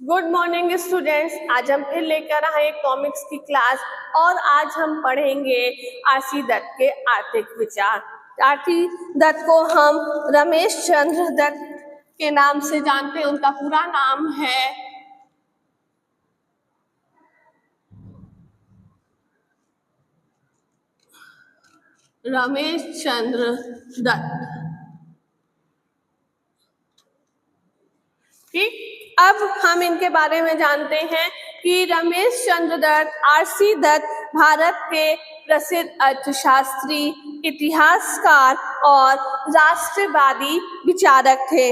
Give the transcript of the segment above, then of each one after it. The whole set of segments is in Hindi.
Good morning students. आज हम फिर लेकर आए कॉमिक्स की क्लास और आज हम पढ़ेंगे आरसी दत्त के आर्थिक विचार। आरसी दत्त को हम रमेश चंद्र दत्त के नाम से जानते हैं। उनका पूरा नाम है रमेश चंद्र दत्त। ठीक, अब हम इनके बारे में जानते हैं कि रमेश चंद्र दत्त आरसी दत्त भारत के प्रसिद्ध अर्थशास्त्री, इतिहासकार और राष्ट्रवादी विचारक थे।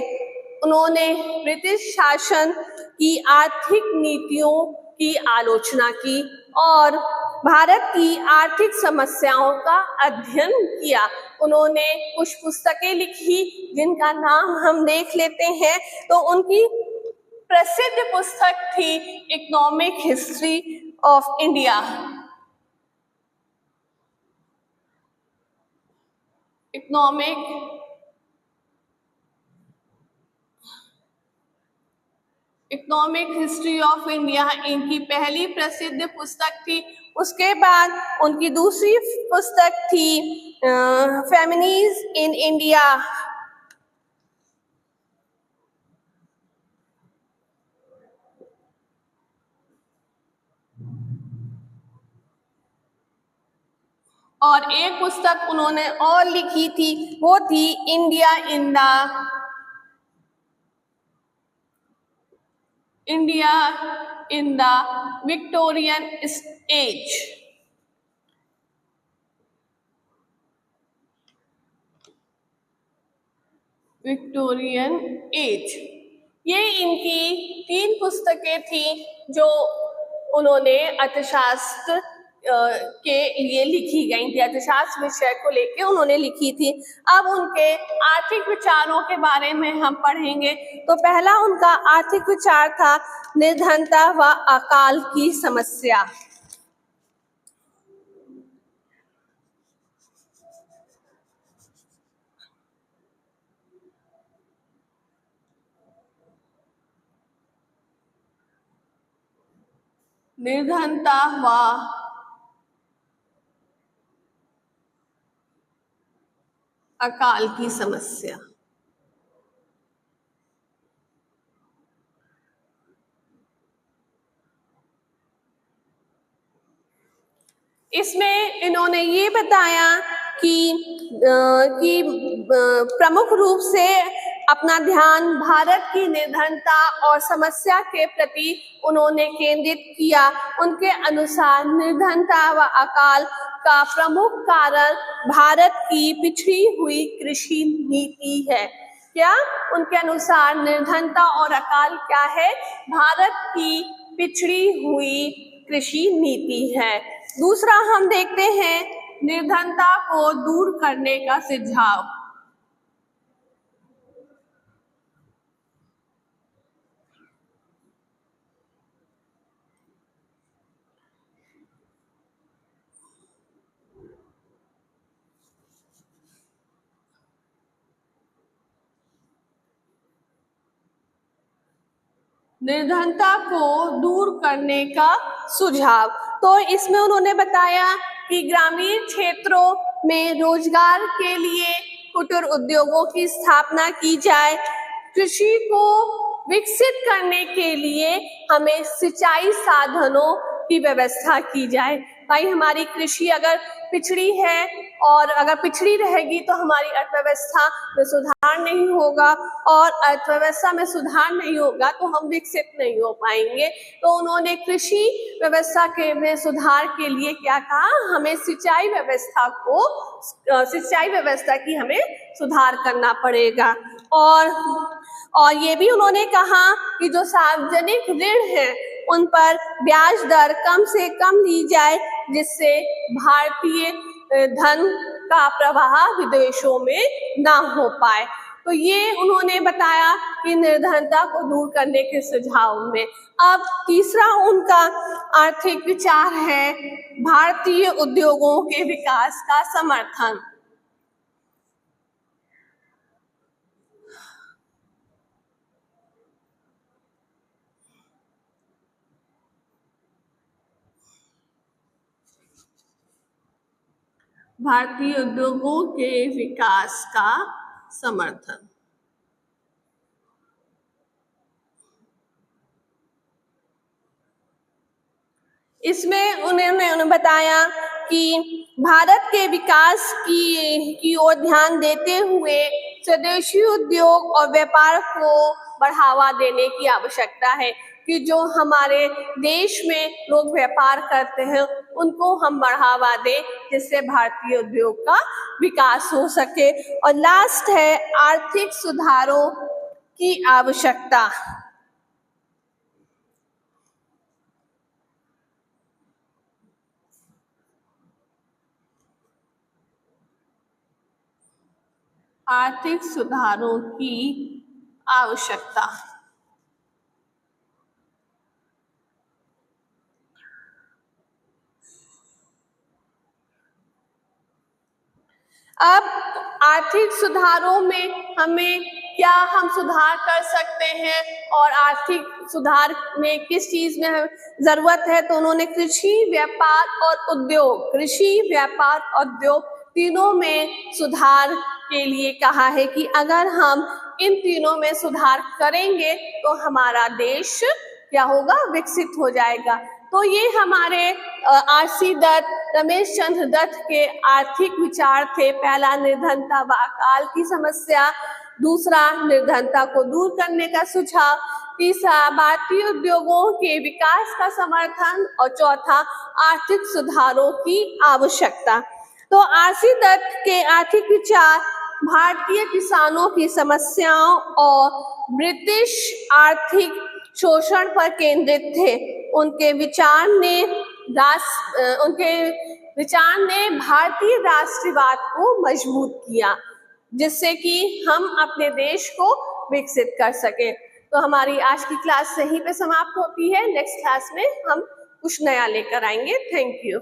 उन्होंने ब्रिटिश शासन की आर्थिक नीतियों की आलोचना की और भारत की आर्थिक समस्याओं का अध्ययन किया। उन्होंने कुछ पुस्तकें लिखी जिनका नाम हम देख लेते हैं। तो उनकी प्रसिद्ध पुस्तक थी economic history of India. Economic history of India इनकी पहली प्रसिद्ध पुस्तक थी। उसके बाद उनकी दूसरी पुस्तक थी फेमिनिज्म इन इंडिया। और एक पुस्तक उन्होंने और लिखी थी, वो थी India in the Victorian age. ये इनकी 3 पुस्तकें थी जो उन्होंने अर्थशास्त्र के लिए लिखी गई थी। अर्थशास्त्र विषय को लेकर उन्होंने लिखी थी। अब उनके आर्थिक विचारों के बारे में हम पढ़ेंगे। तो पहला उनका आर्थिक विचार था निर्धनता व अकाल की समस्या। निर्धनता व अकाल की समस्या। इसमें इन्होंने ये बताया कि प्रमुख रूप से अपना ध्यान भारत की निर्धनता और समस्या के प्रति उन्होंने केंद्रित किया। उनके अनुसार निर्धनता व अकाल का प्रमुख कारण भारत की पिछड़ी हुई कृषि नीति है। क्या उनके अनुसार निर्धनता और अकाल क्या है? भारत की पिछड़ी हुई कृषि नीति है। दूसरा हम देखते हैं निर्धनता को दूर करने का सुझाव। निर्धनता को दूर करने का सुझाव। तो इसमें उन्होंने बताया कि ग्रामीण क्षेत्रों में रोजगार के लिए कुटीर उद्योगों की स्थापना की जाए। कृषि को विकसित करने के लिए हमें सिंचाई साधनों की व्यवस्था की जाए। भाई, हमारी कृषि अगर पिछड़ी है और अगर पिछड़ी रहेगी तो हमारी अर्थव्यवस्था में सुधार नहीं होगा, और अर्थव्यवस्था में सुधार नहीं होगा तो हम विकसित नहीं हो पाएंगे। तो उन्होंने कृषि व्यवस्था के में सुधार के लिए क्या कहा? हमें सिंचाई व्यवस्था की हमें सुधार करना पड़ेगा। और ये भी उन्होंने कहा कि जो सार्वजनिक ऋण है उन पर ब्याज दर कम से कम ली जाए, जिससे भारतीय धन का प्रवाह विदेशों में ना हो पाए। तो ये उन्होंने बताया कि निर्धनता को दूर करने के सुझाव में। अब तीसरा उनका आर्थिक विचार है भारतीय उद्योगों के विकास का समर्थन। भारतीय उद्योगों के विकास का समर्थन। इसमें उन्होंने बताया कि भारत के विकास की ओर ध्यान देते हुए स्वदेशी उद्योग और व्यापार को बढ़ावा देने की आवश्यकता है, कि जो हमारे देश में लोग व्यापार करते हैं उनको हम बढ़ावा दें, जिससे भारतीय उद्योग का विकास हो सके। और लास्ट है आर्थिक सुधारों की आवश्यकता। आर्थिक सुधारों की आवश्यकता। अब आर्थिक सुधारों में हमें क्या हम सुधार कर सकते हैं और आर्थिक सुधार में किस चीज में जरूरत है, तो उन्होंने कृषि, व्यापार और उद्योग, कृषि, व्यापार और उद्योग तीनों में सुधार के लिए कहा है कि अगर हम इन तीनों में सुधार करेंगे तो हमारा देश क्या होगा, विकसित हो जाएगा। तो ये हमारे आरसी दत्त, रमेश चंद्र दत्त के आर्थिक विचार थे। पहला, निर्धनता व अकाल की समस्या। दूसरा, निर्धनता को दूर करने का सुझाव। तीसरा, भारतीय उद्योगों के विकास का समर्थन। और चौथा, आर्थिक सुधारों की आवश्यकता। तो आरसी दत्त के आर्थिक विचार भारतीय किसानों की समस्याओं और ब्रिटिश आर्थिक शोषण पर केंद्रित थे। उनके विचार ने भारतीय राष्ट्रवाद को मजबूत किया, जिससे कि हम अपने देश को विकसित कर सके। तो हमारी आज की क्लास यहीं पे समाप्त होती है। नेक्स्ट क्लास में हम कुछ नया लेकर आएंगे। Thank you.